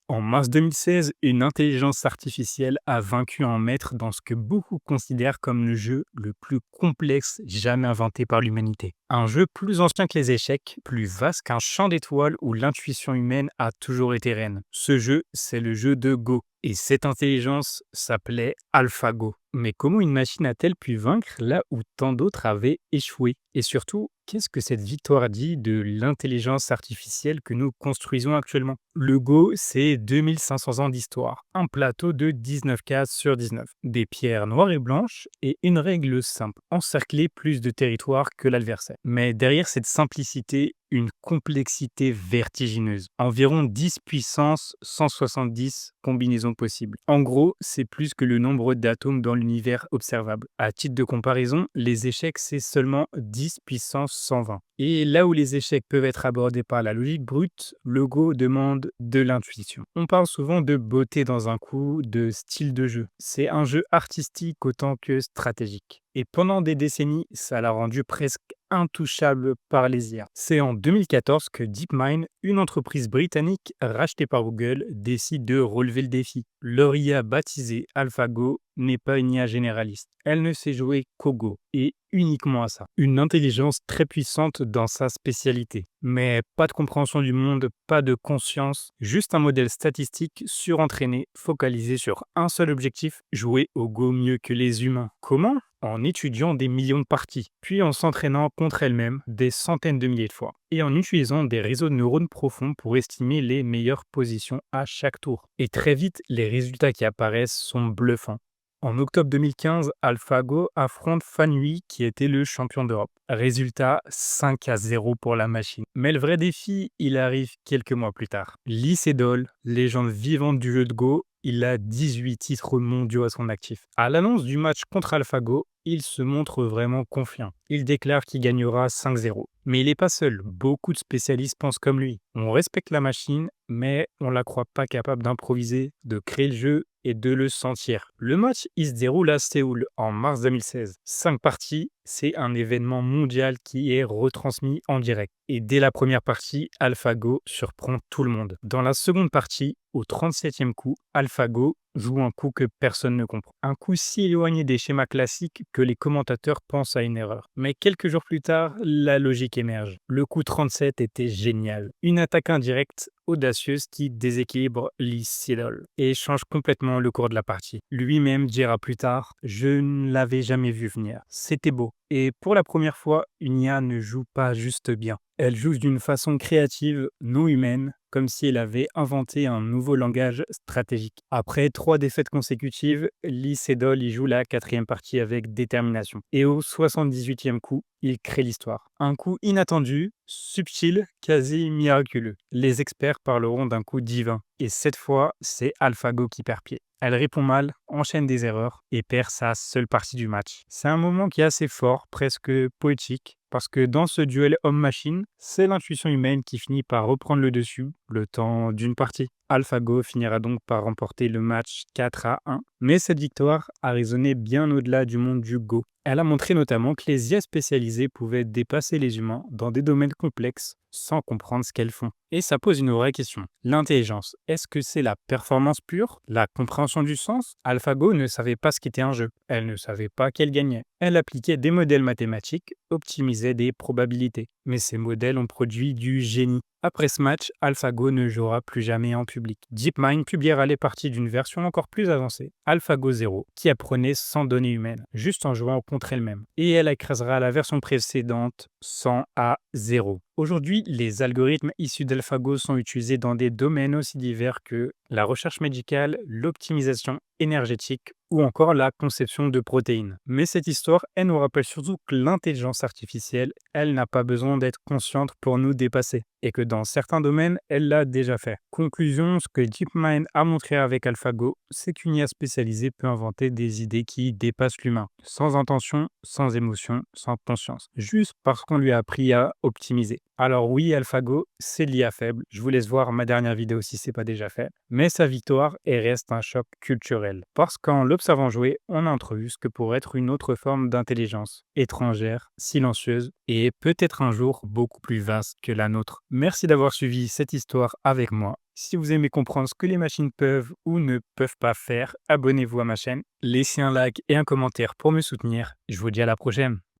En mars 2016, une intelligence artificielle a vaincu un maître dans ce que beaucoup considèrent comme le jeu le plus complexe jamais inventé par l'humanité. Un jeu plus ancien que les échecs, plus vaste qu'un champ d'étoiles où l'intuition humaine a toujours été reine. Ce jeu, c'est le jeu de Go. Et cette intelligence s'appelait AlphaGo. Mais comment une machine a-t-elle pu vaincre là où tant d'autres avaient échoué? Et surtout, qu'est-ce que cette victoire dit de l'intelligence artificielle que nous construisons actuellement? Le Go, c'est 2500 ans d'histoire, un plateau de 19 cases sur 19, des pierres noires et blanches et une règle simple, encercler plus de territoire que l'adversaire. Mais derrière cette simplicité, une complexité vertigineuse. Environ 10 puissance 170 combinaisons possibles. En gros, c'est plus que le nombre d'atomes dans l'univers observable. À titre de comparaison, les échecs, c'est seulement 10 puissance 120. Et là où les échecs peuvent être abordés par la logique brute, le Go demande de l'intuition. On parle souvent de beauté dans un coup, de style de jeu. C'est un jeu artistique autant que stratégique. Et pendant des décennies, ça l'a rendu presque intouchable par les IA. C'est en 2014 que DeepMind, une entreprise britannique rachetée par Google, décide de relever le défi. Leur IA baptisée AlphaGo n'est pas une IA généraliste. Elle ne sait jouer qu'au Go, et uniquement à ça. Une intelligence très puissante dans sa spécialité. Mais pas de compréhension du monde, pas de conscience, juste un modèle statistique surentraîné, focalisé sur un seul objectif, jouer au Go mieux que les humains. Comment? En étudiant des millions de parties, puis en s'entraînant contre elle-même des centaines de milliers de fois, et en utilisant des réseaux de neurones profonds pour estimer les meilleures positions à chaque tour. Et très vite, les résultats qui apparaissent sont bluffants. En octobre 2015, AlphaGo affronte Fanui qui était le champion d'Europe. Résultat 5-0 pour la machine. Mais le vrai défi, il arrive quelques mois plus tard. Lee Sedol, légende vivante du jeu de Go, il a 18 titres mondiaux à son actif. À l'annonce du match contre AlphaGo, il se montre vraiment confiant. Il déclare qu'il gagnera 5-0. Mais il n'est pas seul, beaucoup de spécialistes pensent comme lui. On respecte la machine, mais on ne la croit pas capable d'improviser, de créer le jeu et de le sentir. Le match, il se déroule à Séoul en mars 2016. 5 parties, c'est un événement mondial qui est retransmis en direct. Et dès la première partie, AlphaGo surprend tout le monde. Dans la seconde partie, au 37e coup, AlphaGo joue un coup que personne ne comprend. Un coup si éloigné des schémas classiques que les commentateurs pensent à une erreur. Mais quelques jours plus tard, la logique émerge. Le coup 37 était génial. Une attaque indirecte audacieuse qui déséquilibre Lee Sedol et change complètement le cours de la partie. Lui-même dira plus tard « Je ne l'avais jamais vu venir. C'était beau. » Et pour la première fois, une IA ne joue pas juste bien. Elle joue d'une façon créative, non humaine, comme si elle avait inventé un nouveau langage stratégique. Après 3 défaites consécutives, Lee Sedol y joue la 4e partie avec détermination. Et au 78e coup, il crée l'histoire. Un coup inattendu, subtil, quasi miraculeux. Les experts parleront d'un coup divin. Et cette fois, c'est AlphaGo qui perd pied. Elle répond mal, enchaîne des erreurs et perd sa seule partie du match. C'est un moment qui est assez fort, presque poétique, parce que dans ce duel homme-machine, c'est l'intuition humaine qui finit par reprendre le dessus, le temps d'une partie. AlphaGo finira donc par remporter le match 4-1, mais cette victoire a résonné bien au-delà du monde du Go. Elle a montré notamment que les IA spécialisées pouvaient dépasser les humains dans des domaines complexes sans comprendre ce qu'elles font. Et ça pose une vraie question. L'intelligence, est-ce que c'est la performance pure, la compréhension du sens? AlphaGo ne savait pas ce qu'était un jeu. Elle ne savait pas qu'elle gagnait. Elle appliquait des modèles mathématiques, optimisait des probabilités. Mais ces modèles ont produit du génie. Après ce match, AlphaGo ne jouera plus jamais en public. DeepMind publiera les parties d'une version encore plus avancée, AlphaGo 0, qui apprenait sans données humaines, juste en jouant contre elle-même. Et elle écrasera la version précédente 100-0. Aujourd'hui, les algorithmes issus d'AlphaGo sont utilisés dans des domaines aussi divers que la recherche médicale, l'optimisation énergétique ou encore la conception de protéines. Mais cette histoire, elle nous rappelle surtout que l'intelligence artificielle, elle n'a pas besoin d'être consciente pour nous dépasser et que dans certains domaines, elle l'a déjà fait. Conclusion, ce que DeepMind a montré avec AlphaGo, c'est qu'une IA spécialisée peut inventer des idées qui dépassent l'humain, sans intention, sans émotion, sans conscience, juste parce qu'on lui a appris à optimiser. Alors oui, AlphaGo, c'est l'IA faible. Je vous laisse voir ma dernière vidéo si ce n'est pas déjà fait. Mais sa victoire, elle reste un choc culturel. Parce qu'en l'observant jouer, on a entrevu ce que pourrait être une autre forme d'intelligence, étrangère, silencieuse et peut-être un jour beaucoup plus vaste que la nôtre. Merci d'avoir suivi cette histoire avec moi. Si vous aimez comprendre ce que les machines peuvent ou ne peuvent pas faire, abonnez-vous à ma chaîne, laissez un like et un commentaire pour me soutenir. Je vous dis à la prochaine.